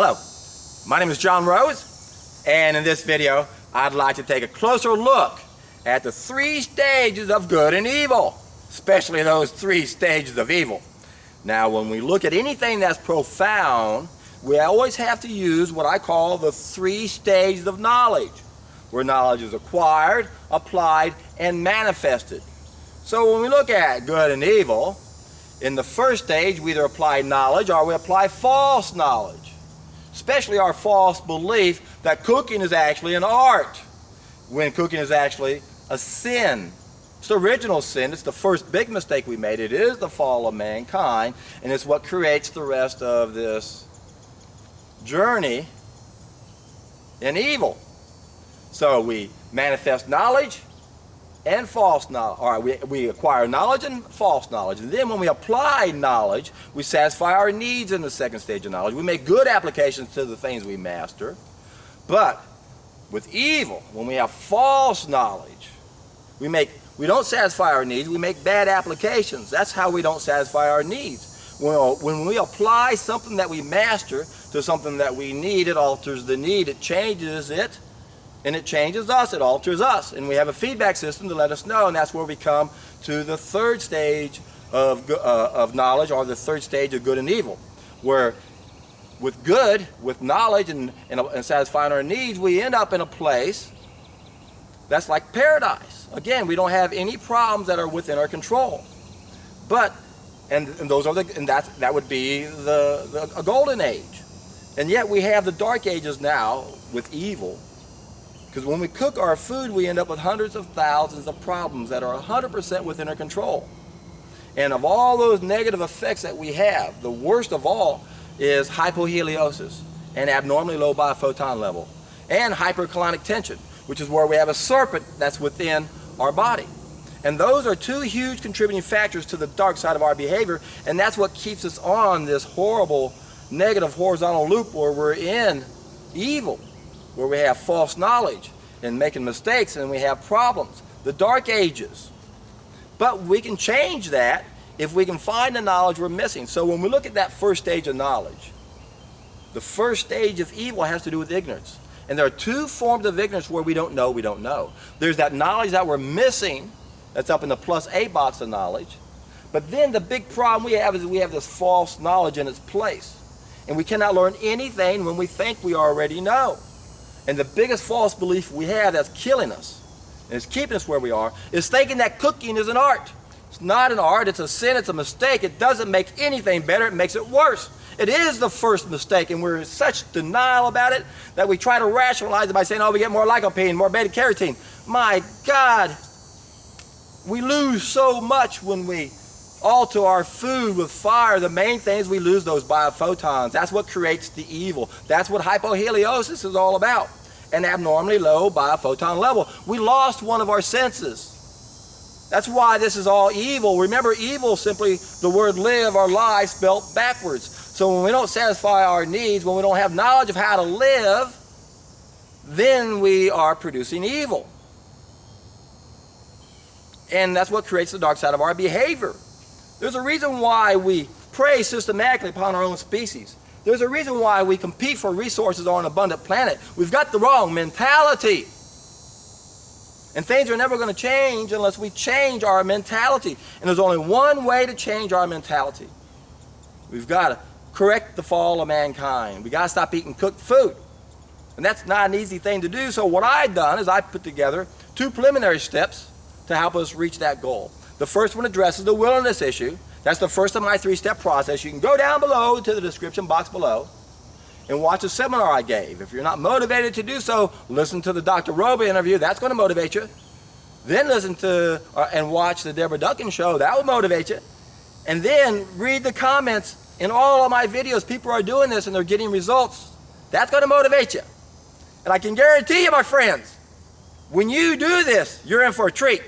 Hello, my name is John Rose, and in this video I'd like to take a closer look at the three stages of good and evil, especially those three stages of evil. Now, when we look at anything that's profound, we always have to use what I call the three stages of knowledge, where knowledge is acquired, applied, and manifested. So when we look at good and evil, in the first stage we either apply knowledge or we apply false knowledge, especially our false belief that cooking is actually an art, when cooking is actually a sin. It's the original sin. It's the first big mistake we made. It is the fall of mankind, and it's what creates the rest of this journey in evil. So we manifest knowledge and false knowledge. All right, we acquire knowledge and false knowledge. And then when we apply knowledge, we satisfy our needs in the second stage of knowledge. We make good applications to the things we master. But with evil, when we have false knowledge, we don't satisfy our needs, we make bad applications. That's how we don't satisfy our needs. When we apply something that we master to something that we need, it alters the need, it changes it, and it changes us, it alters us. And we have a feedback system to let us know, and that's where we come to the third stage of knowledge, or the third stage of good and evil, where with good, with knowledge and satisfying our needs, we end up in a place that's like paradise. Again, we don't have any problems that are within our control. But, that would be a golden age. And yet we have the dark ages now with evil, because when we cook our food, we end up with hundreds of thousands of problems that are 100% within our control. And of all those negative effects that we have, the worst of all is hypoheliasis, and abnormally low biophoton level, and hypercolonic tension, which is where we have a serpent that's within our body. And those are two huge contributing factors to the dark side of our behavior, and that's what keeps us on this horrible negative horizontal loop where we're in evil, where we have false knowledge and making mistakes and we have problems. The dark ages. But we can change that if we can find the knowledge we're missing. So when we look at that first stage of knowledge, the first stage of evil has to do with ignorance. And there are two forms of ignorance where we don't know we don't know. There's that knowledge that we're missing, that's up in the plus A box of knowledge. But then the big problem we have is we have this false knowledge in its place. And we cannot learn anything when we think we already know. And the biggest false belief we have that's killing us, and it's keeping us where we are, is thinking that cooking is an art. It's not an art, it's a sin, it's a mistake. It doesn't make anything better, it makes it worse. It is the first mistake, and we're in such denial about it that we try to rationalize it by saying, oh, we get more lycopene, more beta-carotene. My God, we lose so much when we alter our food with fire. The main thing is we lose those biophotons. That's what creates the evil. That's what hypoheliasis is all about. An abnormally low biophoton level. We lost one of our senses. That's why this is all evil. Remember, evil, simply the word live or lie spelled backwards. So when we don't satisfy our needs, when we don't have knowledge of how to live, then we are producing evil. And that's what creates the dark side of our behavior. There's a reason why we prey systematically upon our own species. There's a reason why we compete for resources on an abundant planet. We've got the wrong mentality. And things are never going to change unless we change our mentality. And there's only one way to change our mentality. We've got to correct the fall of mankind. We've got to stop eating cooked food. And that's not an easy thing to do. So what I've done is I put together two preliminary steps to help us reach that goal. The first one addresses the willingness issue. That's the first of my three-step process. You can go down below to the description box below and watch a seminar I gave. If you're not motivated to do so, listen to the Dr. Roba interview. That's going to motivate you. Then listen to and watch the Deborah Duncan show. That will motivate you. And then read the comments in all of my videos. People are doing this and they're getting results. That's going to motivate you. And I can guarantee you, my friends, when you do this, you're in for a treat.